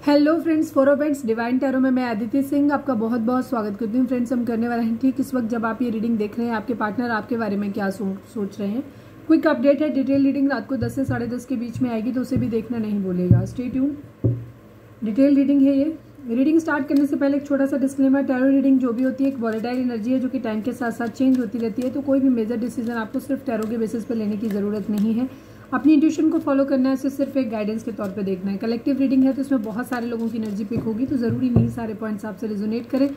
Hello friends, फोरोपेंट्स divine tarot में मैं अदिति सिंह आपका बहुत बहुत स्वागत करती हूँ। फ्रेंड्स, हम करने वाले हैं ठीक इस वक्त जब आप ये रीडिंग देख रहे हैं आपके पार्टनर आपके बारे में क्या सोच रहे हैं। क्विक अपडेट है, डिटेल रीडिंग रात को 10 से 10:30 के बीच में आएगी, तो उसे भी देखना नहीं भूलेगा। Stay tuned. डिटेल रीडिंग है ये। रीडिंग स्टार्ट करने से पहले एक छोटा सा डिस्क्लेमर, टैरो रीडिंग जो भी होती है एक वॉलेटाइल एनर्जी है जो कि टाइम के साथ साथ चेंज होती रहती है, तो कोई भी मेजर डिसीजन आपको सिर्फ टैरो के बेसिस पे लेने की ज़रूरत नहीं है। अपनी इंट्यूशन को फॉलो करना है, इसे सिर्फ एक गाइडेंस के तौर पे देखना है। कलेक्टिव रीडिंग है तो इसमें बहुत सारे लोगों की एनर्जी पिक होगी, तो ज़रूरी नहीं सारे पॉइंट्स आपसे रिजोनेट करें,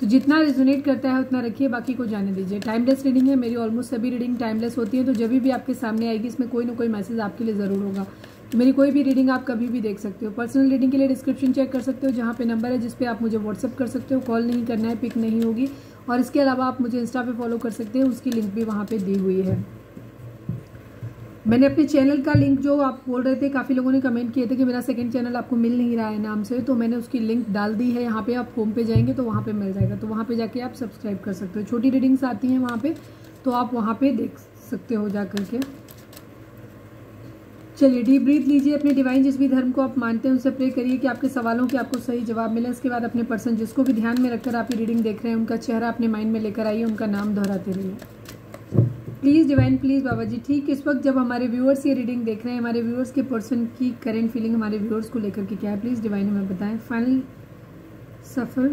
तो जितना रिजोनेट करता है उतना रखिए, बाकी को जाने दीजिए। टाइमलेस रीडिंग है, मेरी ऑलमोस्ट सभी रीडिंग टाइमलेस होती है, तो जब भी आपके सामने आएगी इसमें कोई ना कोई मैसेज आपके लिए ज़रूर होगा। तो मेरी कोई भी रीडिंग आप कभी भी देख सकते हो। पर्सनल रीडिंग के लिए डिस्क्रिप्शन चेक कर सकते हो, जहाँ पे नंबर है जिस पे आप मुझे व्हाट्सअप कर सकते हो। कॉल नहीं करना है, पिक नहीं होगी। और इसके अलावा आप मुझे इंस्टा पे फॉलो कर सकते हैं, उसकी लिंक भी वहाँ पे दी हुई है। मैंने अपने चैनल का लिंक, जो आप बोल रहे थे, काफ़ी लोगों ने कमेंट किए थे कि मेरा सेकंड चैनल आपको मिल नहीं रहा है नाम से, तो मैंने उसकी लिंक डाल दी है। यहाँ पे आप होम पे जाएंगे तो वहाँ पे मिल जाएगा, तो वहाँ पे जाके आप सब्सक्राइब कर सकते हो। छोटी रीडिंग्स आती हैं वहाँ पे, तो आप वहाँ पे देख सकते हो जा करके। चलिए, डीप ब्रीथ लीजिए। अपने डिवाइन जिस भी धर्म को आप मानते हैं उनसे प्रे करिए कि आपके सवालों के आपको सही जवाब मिले। इसके बाद अपने पर्सन जिसको भी ध्यान में रखकर आप ये रीडिंग देख रहे हैं उनका चेहरा अपने माइंड में लेकर आइए, उनका नाम दोहराते रहिए। प्लीज़ डिवाइन, प्लीज़ बाबा जी। ठीक इस वक्त जब हमारे व्यूअर्स ये रीडिंग देख रहे हैं, हमारे व्यूअर्स के पर्सन की करेंट फीलिंग हमारे व्यूअर्स को लेकर के क्या है, प्लीज़ डिवाइन हमें बताएं। फाइनल सफर,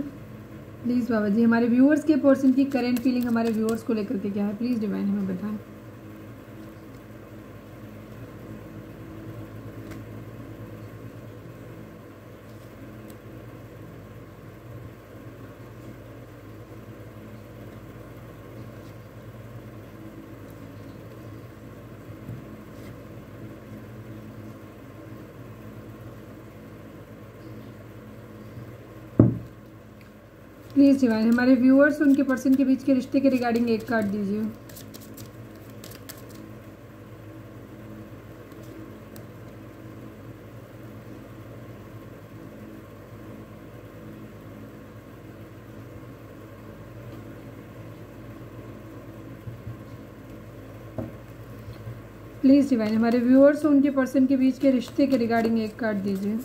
प्लीज़ बाबा जी। हमारे व्यूअर्स के पर्सन की करेंट फीलिंग हमारे व्यूअर्स को लेकर के क्या है, प्लीज़ डिवाइन हमें बताएं। प्लीज़ डिवाइन हमारे व्यूअर्स उनके पर्सन के बीच के रिश्ते के रिगार्डिंग एक कार्ड दीजिए। प्लीज़ डिवाइन हमारे व्यूअर्स उनके पर्सन के बीच के रिश्ते के रिगार्डिंग एक कार्ड दीजिए।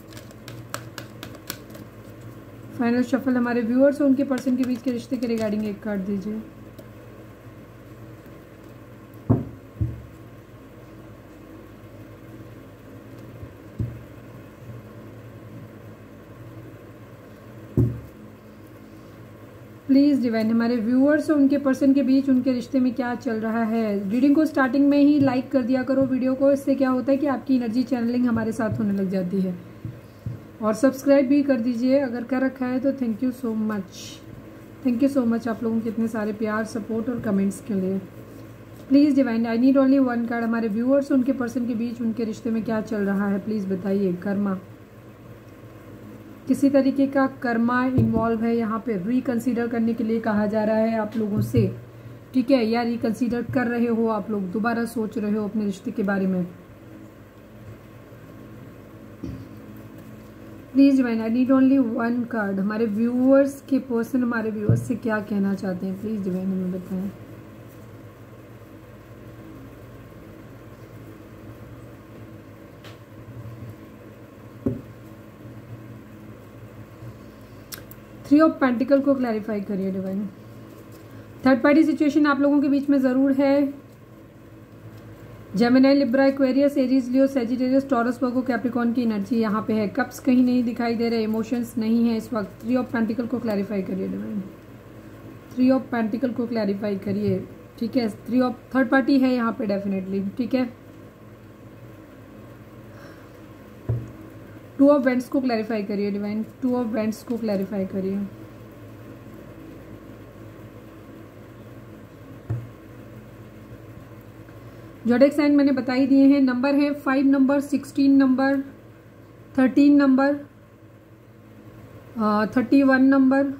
फाइनल शफल हमारे व्यूअर्स और उनके पर्सन के बीच के रिश्ते के रिगार्डिंग एक कार्ड दीजिए। प्लीज़ डिवाइन हमारे व्यूअर्स और उनके पर्सन के बीच उनके रिश्ते में क्या चल रहा है। रीडिंग को स्टार्टिंग में ही लाइक कर दिया करो वीडियो को, इससे क्या होता है कि आपकी एनर्जी चैनलिंग हमारे साथ होने लग जाती है। और सब्सक्राइब भी कर दीजिए अगर कर रखा है तो। Thank you so much, thank you so much आप लोगों के इतने सारे प्यार, सपोर्ट और कमेंट्स के लिए। Please divine I need only one card. हमारे व्यूअर्स उनके पर्सन के बीच उनके रिश्ते में क्या चल रहा है, प्लीज़ बताइए। कर्मा, किसी तरीके का कर्मा इन्वॉल्व है यहाँ पे। रिकंसीडर करने के लिए कहा जा रहा है आप लोगों से, ठीक है, या रिकंसीडर कर रहे हो आप लोग, दोबारा सोच रहे हो अपने रिश्ते के बारे में। Please divine I need only one card. हमारे व्यूअर्स के पर्सन हमारे व्यूअर्स से क्या कहना चाहते हैं, प्लीज़ डिवाइन हमें बताएं। थ्री ऑफ पेंटिकल को क्लैरिफाई करिए डिवाइन। थर्ड पार्टी सिचुएशन आप लोगों के बीच में ज़रूर है। जेमिनी, लिब्रा, एक्वेरियस, एरीज, लियो, सेजिटेरियस, टॉरस, वर्गो, कैप्रिकॉर्न की एनर्जी यहाँ पे है। कप्स कहीं नहीं दिखाई दे रहे, इमोशंस नहीं है इस वक्त। थ्री ऑफ पेंटिकल को क्लैरिफाई करिए डिवाइन। थ्री ऑफ पेंटिकल को क्लैरिफाई करिए, ठीक है। थ्री ऑफ थर्ड पार्टी है यहाँ पे डेफिनेटली, ठीक है। टू ऑफ वेंट्स को क्लैरिफाई करिए डिवाइन। टू ऑफ वेंट्स को क्लैरिफाई करिए। जोडिएक साइन मैंने बता ही दिए हैं। नंबर है 5 number, 16 number, 13 number, 31 number,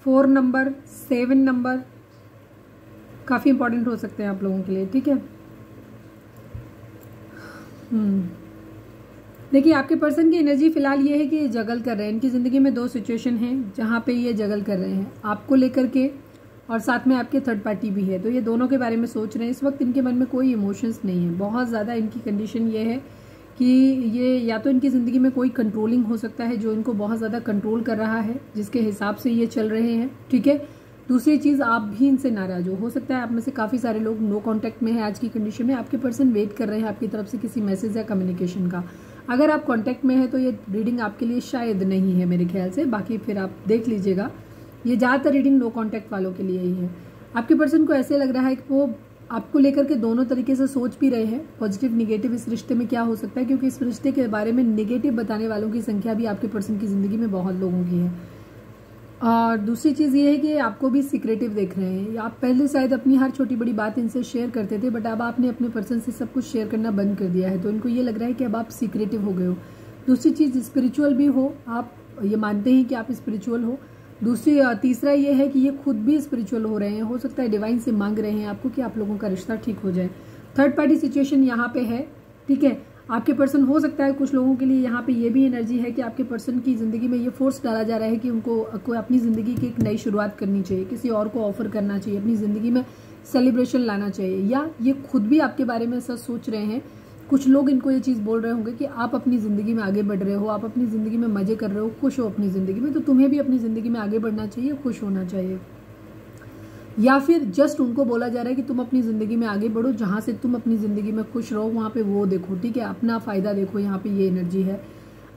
4 number, 7 number. काफ़ी इंपॉर्टेंट हो सकते हैं आप लोगों के लिए, ठीक है। देखिए, आपके पर्सन की एनर्जी फिलहाल ये है कि ये जगल कर रहे हैं। इनकी ज़िंदगी में दो सिचुएशन हैं जहाँ पे ये जगल कर रहे हैं, आपको लेकर के और साथ में आपके थर्ड पार्टी भी है, तो ये दोनों के बारे में सोच रहे हैं। इस वक्त इनके मन में कोई इमोशंस नहीं है। बहुत ज़्यादा इनकी कंडीशन ये है कि ये या तो इनकी ज़िंदगी में कोई कंट्रोलिंग हो सकता है जो इनको बहुत ज़्यादा कंट्रोल कर रहा है, जिसके हिसाब से ये चल रहे हैं, ठीक है। दूसरी चीज़, आप भी इनसे नाराज हो सकता है आप में से काफ़ी सारे लोग नो कांटेक्ट में है आज की कंडीशन में, आपके पर्सन वेट कर रहे हैं आपकी तरफ से किसी मैसेज या कम्युनिकेशन का। अगर आप कांटेक्ट में है तो ये रीडिंग आपके लिए शायद नहीं है मेरे ख्याल से, बाकी फिर आप देख लीजिएगा। ये ज़्यादातर रीडिंग नो कांटेक्ट वालों के लिए ही है। आपके पर्सन को ऐसे लग रहा है कि वो आपको लेकर के दोनों तरीके से सोच भी रहे हैं, पॉजिटिव निगेटिव इस रिश्ते में क्या हो सकता है, क्योंकि इस रिश्ते के बारे में निगेटिव बताने वालों की संख्या भी आपके पर्सन की ज़िंदगी में बहुत लोगों की है। और दूसरी चीज़ ये है कि आपको भी सीक्रेटिव देख रहे हैं। आप पहले शायद अपनी हर छोटी बड़ी बात इनसे शेयर करते थे, बट अब आपने अपने पर्सन से सब कुछ शेयर करना बंद कर दिया है, तो इनको ये लग रहा है कि अब आप सीक्रेटिव हो गए हो। दूसरी चीज़, स्पिरिचुअल भी हो, आप ये मानते हैं कि आप स्पिरिचुअल हो। तीसरा ये है कि ये खुद भी स्पिरिचुअल हो रहे हैं, हो सकता है डिवाइन से मांग रहे हैं आपको कि आप लोगों का रिश्ता ठीक हो जाए। थर्ड पार्टी सिचुएशन यहाँ पे है, ठीक है। आपके पर्सन, हो सकता है कुछ लोगों के लिए यहाँ पे ये भी एनर्जी है कि आपके पर्सन की ज़िंदगी में ये फोर्स डाला जा रहा है कि उनको अपनी ज़िंदगी की एक नई शुरुआत करनी चाहिए, किसी और को ऑफर करना चाहिए, अपनी ज़िंदगी में सेलिब्रेशन लाना चाहिए, या ये खुद भी आपके बारे में ऐसा सोच रहे हैं। कुछ लोग इनको ये चीज़ बोल रहे होंगे कि आप अपनी ज़िंदगी में आगे बढ़ रहे हो, आप अपनी ज़िंदगी में मज़े कर रहे हो, खुश हो अपनी ज़िंदगी में, तो तुम्हें भी अपनी ज़िंदगी में आगे बढ़ना चाहिए, खुश होना चाहिए। या फिर जस्ट उनको बोला जा रहा है कि तुम अपनी ज़िंदगी में आगे बढ़ो, जहाँ से तुम अपनी ज़िंदगी में खुश रहो वहाँ पे वो देखो, ठीक है, अपना फ़ायदा देखो, यहाँ पे ये एनर्जी है।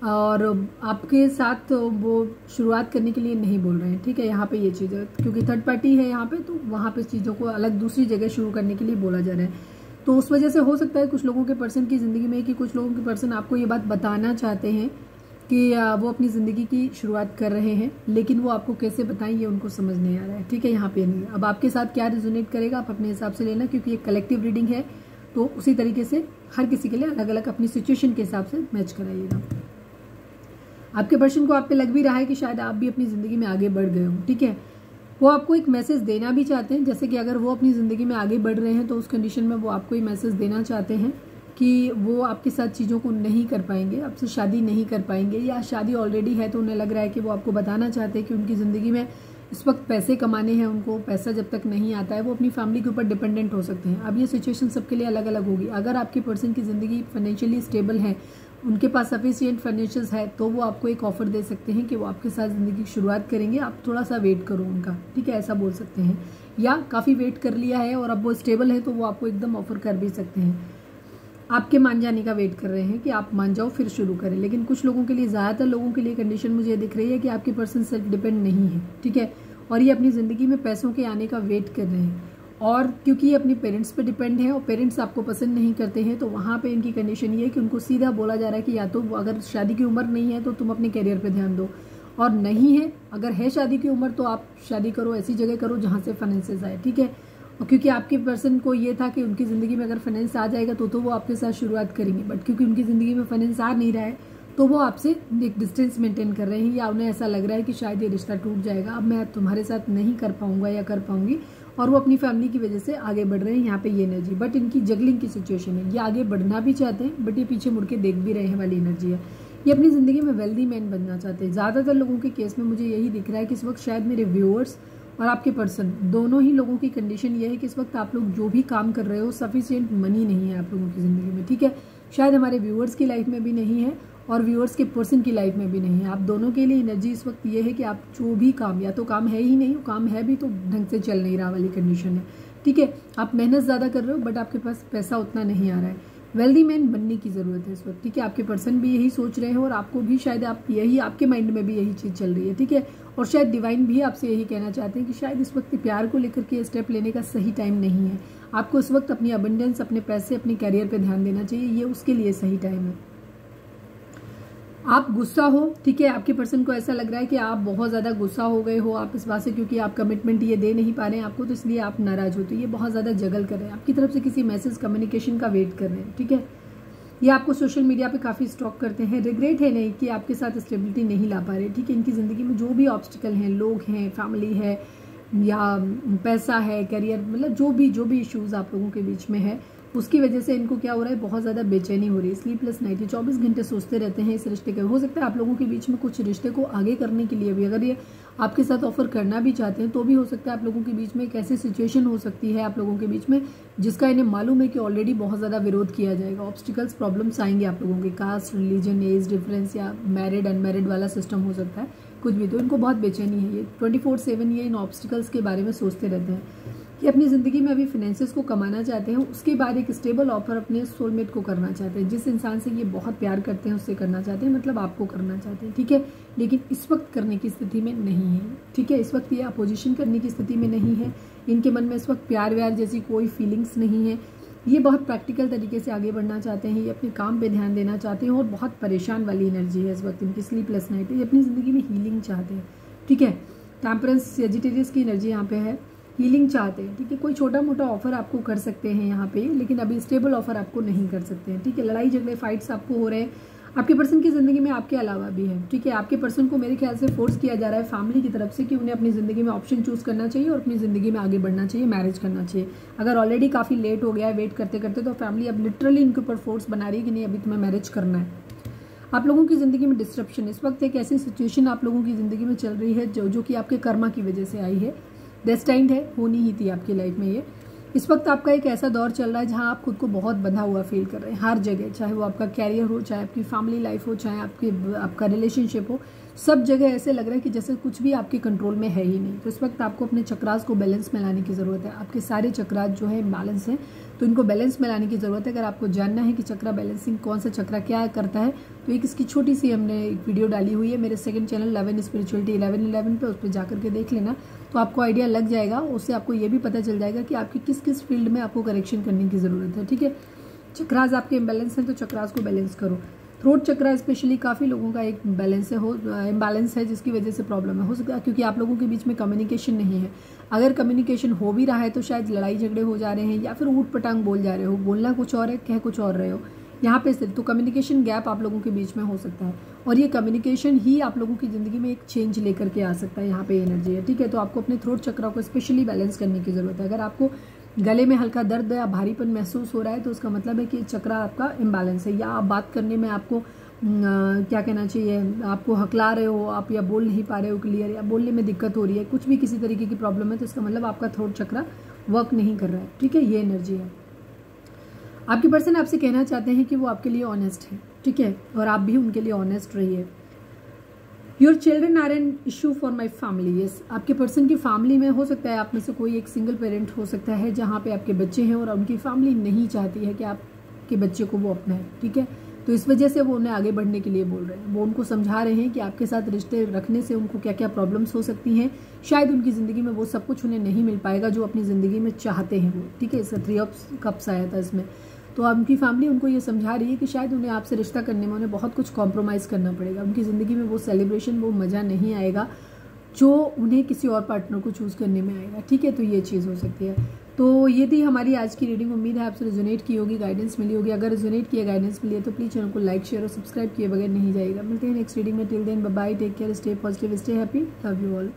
और आपके साथ वो शुरुआत करने के लिए नहीं बोल रहे हैं, ठीक है, यहाँ पे ये चीज़ है, क्योंकि थर्ड पार्टी है यहाँ पे, तो वहाँ पे चीज़ों को अलग दूसरी जगह शुरू करने के लिए बोला जा रहा है। तो उस वजह से हो सकता है कुछ लोगों के पर्सन की ज़िंदगी में कि कुछ लोगों के पर्सन आपको ये बात बताना चाहते हैं कि वो अपनी ज़िंदगी की शुरुआत कर रहे हैं, लेकिन वो आपको कैसे बताएं ये उनको समझ नहीं आ रहा है, ठीक है, यहाँ पे नहीं। अब आपके साथ क्या रेजोनेट करेगा आप अपने हिसाब से लेना, क्योंकि ये कलेक्टिव रीडिंग है, तो उसी तरीके से हर किसी के लिए अलग अलग अपनी सिचुएशन के हिसाब से मैच कराइएगा। आपके पर्सन को आप पे लग भी रहा है कि शायद आप भी अपनी ज़िंदगी में आगे बढ़ गए हो, ठीक है। वो आपको एक मैसेज देना भी चाहते हैं, जैसे कि अगर वो अपनी ज़िंदगी में आगे बढ़ रहे हैं तो उस कंडीशन में वो आपको ये मैसेज देना चाहते हैं कि वो आपके साथ चीज़ों को नहीं कर पाएंगे, आपसे शादी नहीं कर पाएंगे, या शादी ऑलरेडी है तो उन्हें लग रहा है कि वो आपको बताना चाहते हैं कि उनकी ज़िंदगी में इस वक्त पैसे कमाने हैं, उनको पैसा जब तक नहीं आता है वो अपनी फैमिली के ऊपर डिपेंडेंट हो सकते हैं। अब ये सिचुएशन सबके लिए अलग अलग होगी। अगर आपके पर्सन की ज़िंदगी फाइनेंशियली स्टेबल है, उनके पास सफिशिएंट फाइनेंशियल्स है, तो वो आपको एक ऑफर दे सकते हैं कि वो आपके साथ ज़िंदगी की शुरुआत करेंगे, आप थोड़ा सा वेट करो उनका, ठीक है, ऐसा बोल सकते हैं। या काफ़ी वेट कर लिया है और अब वो स्टेबल है तो वो आपको एकदम ऑफर कर भी सकते हैं, आपके मान जाने का वेट कर रहे हैं कि आप मान जाओ फिर शुरू करें। लेकिन कुछ लोगों के लिए, ज़्यादातर लोगों के लिए कंडीशन मुझे दिख रही है कि आपके पर्सन सेल्फ डिपेंड नहीं है, ठीक है, और ये अपनी ज़िंदगी में पैसों के आने का वेट कर रहे हैं। और क्योंकि ये अपने पेरेंट्स पे डिपेंड है और पेरेंट्स आपको पसंद नहीं करते हैं, तो वहाँ पे इनकी कंडीशन ये है कि उनको सीधा बोला जा रहा है कि या तो अगर शादी की उम्र नहीं है तो तुम अपने करियर पे ध्यान दो, और नहीं है, अगर है शादी की उम्र तो आप शादी करो, ऐसी जगह करो जहाँ से फाइनेंसेस आए, ठीक है। और क्योंकि आपके पर्सन को ये था कि उनकी ज़िंदगी में अगर फाइनेंस आ जाएगा तो वो आपके साथ शुरुआत करेंगे, बट क्योंकि उनकी ज़िंदगी में फाइनेंस आ नहीं रहा है तो वो आपसे एक डिस्टेंस मेंटेन कर रहे हैं, या उन्हें ऐसा लग रहा है कि शायद ये रिश्ता टूट जाएगा, अब मैं तुम्हारे साथ नहीं कर पाऊंगा या कर पाऊंगी, और वो अपनी फैमिली की वजह से आगे बढ़ रहे हैं। यहाँ पे ये एनर्जी, बट इनकी जगलिंग की सिचुएशन है, ये आगे बढ़ना भी चाहते हैं बट ये पीछे मुड़ के देख भी रहे हैं वाली एनर्जी है। ये अपनी ज़िंदगी में वेल्दी मैन बनना चाहते हैं। ज़्यादातर लोगों के केस में मुझे यही दिख रहा है कि इस वक्त शायद मेरे व्यूअर्स और आपके पर्सन दोनों ही लोगों की कंडीशन ये है कि इस वक्त आप लोग जो भी काम कर रहे हो सफिशिएंट मनी नहीं है आप लोगों की ज़िंदगी में, ठीक है। शायद हमारे व्यूअर्स की लाइफ में भी नहीं है और व्यूअर्स के पर्सन की लाइफ में भी नहीं है। आप दोनों के लिए एनर्जी इस वक्त ये है कि आप जो भी काम, या तो काम है ही नहीं, काम है भी तो ढंग से चल नहीं रहा वाली कंडीशन है, ठीक है। आप मेहनत ज़्यादा कर रहे हो बट आपके पास पैसा उतना नहीं आ रहा है। वेल्दी मैन बनने की ज़रूरत है इस वक्त, ठीक है। आपके पर्सन भी यही सोच रहे हैं और आपको भी शायद आपके माइंड में भी यही चीज़ चल रही है, ठीक है। और शायद डिवाइन भी आपसे यही कहना चाहते हैं कि शायद इस वक्त प्यार को लेकर के स्टेप लेने का सही टाइम नहीं है। आपको इस वक्त अपनी अबंडेंस, अपने पैसे, अपने कैरियर पे ध्यान देना चाहिए, ये उसके लिए सही टाइम है। आप गुस्सा हो, ठीक है, आपके पर्सन को ऐसा लग रहा है कि आप बहुत ज़्यादा गुस्सा हो गए हो आप इस बात से, क्योंकि आप कमिटमेंट ये दे नहीं पा रहे हैं आपको, तो इसलिए आप नाराज हो। तो ये बहुत ज़्यादा जगल कर रहे हैं, आपकी तरफ से किसी मैसेज कम्युनिकेशन का वेट कर रहे हैं, ठीक है। ये आपको सोशल मीडिया पे काफ़ी स्टॉक करते हैं। रिग्रेट है नहीं कि आपके साथ स्टेबिलिटी नहीं ला पा रहे, ठीक है। इनकी ज़िंदगी में जो भी ऑब्स्टिकल हैं, लोग हैं, फैमिली है, या पैसा है, करियर, मतलब जो भी इश्यूज़ आप लोगों के बीच में है, उसकी वजह से इनको क्या हो रहा है, बहुत ज़्यादा बेचैनी हो रही है, स्लीपलेस नाइट, ये 24 घंटे सोचते रहते हैं इस रिश्ते के। हो सकता है आप लोगों के बीच में कुछ रिश्ते को आगे करने के लिए भी, अगर ये आपके साथ ऑफर करना भी चाहते हैं तो भी हो सकता है आप लोगों के बीच में एक ऐसी सिचुएशन हो सकती है आप लोगों के बीच में जिसका इन्हें मालूम है कि ऑलरेडी बहुत ज़्यादा विरोध किया जाएगा, ऑब्स्टिकल्स, प्रॉब्लम्स आएंगे आप लोगों के, कास्ट, रिलीजन, एज डिफरेंस या मैरिड अनमैरिड वाला सिस्टम हो सकता है, कुछ भी। तो इनको बहुत बेचैनी है, ये 24/7 ये इन ऑब्स्टिकल्स के बारे में सोचते रहते हैं कि अपनी ज़िंदगी में अभी फाइनेंसेस को कमाना चाहते हैं, उसके बाद एक स्टेबल ऑफर अपने सोलमेट को करना चाहते हैं, जिस इंसान से ये बहुत प्यार करते हैं उससे करना चाहते हैं, मतलब आपको करना चाहते हैं, ठीक है। लेकिन इस वक्त करने की स्थिति में नहीं है, ठीक है। इस वक्त ये अपोजिशन करने की स्थिति में नहीं है, इनके मन में इस वक्त प्यार व्यार जैसी कोई फीलिंग्स नहीं है। ये बहुत प्रैक्टिकल तरीके से आगे बढ़ना चाहते हैं, ये अपने काम पे ध्यान देना चाहते हैं और बहुत परेशान वाली एनर्जी है इस वक्त इनकी, स्लीपलेस नाइट है, ये अपनी ज़िंदगी में हीलिंग चाहते हैं, ठीक है। टेम्परेंस, सेजिटेरियस की एनर्जी यहाँ पे है, हीलिंग चाहते हैं, ठीक है। कोई छोटा मोटा ऑफर आपको कर सकते हैं यहाँ पे, लेकिन अभी स्टेबल ऑफर आपको नहीं कर सकते हैं, ठीक है। लड़ाई झगड़े, फाइट्स आपको हो रहे हैं, आपके पर्सन की ज़िंदगी में आपके अलावा भी है, ठीक है। आपके पर्सन को मेरे ख्याल से फोर्स किया जा रहा है फैमिली की तरफ से कि उन्हें अपनी ज़िंदगी में ऑप्शन चूज करना चाहिए और अपनी ज़िंदगी में आगे बढ़ना चाहिए, मैरिज करना चाहिए। अगर ऑलरेडी काफ़ी लेट हो गया है वेट करते करते, तो फैमिली अब लिटरली इनके ऊपर फोर्स बना रही है कि नहीं अभी तुम्हें मैरिज करना है। आप लोगों की ज़िंदगी में डिस्ट्रप्शन, इस वक्त एक ऐसी सिचुएशन आप लोगों की ज़िंदगी में चल रही है जो कि आपके कर्मा की वजह से आई है, डेस्टाइन्ड है, होनी ही थी आपकी लाइफ में ये। इस वक्त आपका एक ऐसा दौर चल रहा है जहां आप खुद को बहुत बंधा हुआ फील कर रहे हैं हर जगह, चाहे वो आपका कैरियर हो, चाहे आपकी फैमिली लाइफ हो, चाहे आपका रिलेशनशिप हो, सब जगह ऐसे लग रहा है कि जैसे कुछ भी आपके कंट्रोल में है ही नहीं। तो इस वक्त आपको अपने चक्रास को बैलेंस में लाने की ज़रूरत है। आपके सारे चक्रास जो है इम्बैलेंस हैं, तो इनको बैलेंस में लाने की ज़रूरत है। अगर आपको जानना है कि चक्रा बैलेंसिंग कौन सा चक्रा क्या करता है, तो एक इसकी छोटी सी हमने एक वीडियो डाली हुई है मेरे सेकंड चैनल 11 स्पिरिचुअलिटी 1111 पे, उस पर जाकर के देख लेना, तो आपको आइडिया लग जाएगा। उससे आपको ये भी पता चल जाएगा कि आपकी किस किस फील्ड में आपको करेक्शन करने की ज़रूरत है, ठीक है। चक्रास आपके इम्बैलेंस हैं तो चक्रास को बैलेंस करो। थ्रोट चक्रा स्पेशली काफ़ी लोगों का एक बैलेंस है, इम्बैलेंस है, जिसकी वजह से प्रॉब्लम है। हो सकता है क्योंकि आप लोगों के बीच में कम्युनिकेशन नहीं है। अगर कम्युनिकेशन हो भी रहा है तो शायद लड़ाई झगड़े हो जा रहे हैं या फिर ऊट पटांग बोल जा रहे हो, बोलना कुछ और है, कह कुछ और रहे हो यहाँ पे सिर्फ। तो कम्युनिकेशन गैप आप लोगों के बीच में हो सकता है और ये कम्युनिकेशन ही आप लोगों की ज़िंदगी में एक चेंज लेकर के आ सकता है, यहाँ पे एनर्जी है, ठीक है। तो आपको अपने थ्रोट चक्रा को स्पेशली बैलेंस करने की ज़रूरत है। अगर आपको गले में हल्का दर्द या भारीपन महसूस हो रहा है तो उसका मतलब है कि चक्रा आपका इम्बैलेंस है, या आप बात करने में आपको क्या कहना चाहिए, आपको हकला रहे हो आप, या बोल नहीं पा रहे हो क्लियर, या बोलने में दिक्कत हो रही है, कुछ भी किसी तरीके की प्रॉब्लम है, तो इसका मतलब आपका थ्रोट चक्रा वर्क नहीं कर रहा है, ठीक है। ये एनर्जी है। आपकी पर्सन आपसे कहना चाहते हैं कि वो आपके लिए ऑनेस्ट है, ठीक है, और आप भी उनके लिए ऑनेस्ट रहिए। Your children are an issue for my family. Yes, आपके पर्सन की फैमिली में हो सकता है आप में से कोई एक सिंगल पेरेंट हो सकता है जहाँ पे आपके बच्चे हैं और उनकी फैमिली नहीं चाहती है कि आपके बच्चे को वो अपनाएं, ठीक है। तो इस वजह से वो उन्हें आगे बढ़ने के लिए बोल रहे हैं, वो उनको समझा रहे हैं कि आपके साथ रिश्ते रखने से उनको क्या क्या प्रॉब्लम्स हो सकती हैं। शायद उनकी ज़िंदगी में वो सब कुछ उन्हें नहीं मिल पाएगा जो अपनी ज़िंदगी में चाहते हैं वो, ठीक है। इसका 3 ऑफ कप्स आया था इसमें। तो उनकी फैमिली उनको ये समझा रही है कि शायद उन्हें आपसे रिश्ता करने में उन्हें बहुत कुछ कॉम्प्रोमाइज़ करना पड़ेगा। उनकी ज़िंदगी में वो सेलिब्रेशन, वो मज़ा नहीं आएगा जो उन्हें किसी और पार्टनर को चूज़ करने में आएगा, ठीक है। तो ये चीज़ हो सकती है। तो ये थी हमारी आज की रीडिंग। उम्मीद है आपसे रेजोनेट की होगी, गाइडेंस मिली होगी। अगर रेजोनेट किया, गाइडेंस मिली है तो प्लीज़ चैनल को लाइक, शेयर और सब्सक्राइब किए बगैर नहीं जाएगा। मिलते हैं नेक्स्ट रीडिंग में। Till then bye bye, take care, stay positive, stay happy, love you all.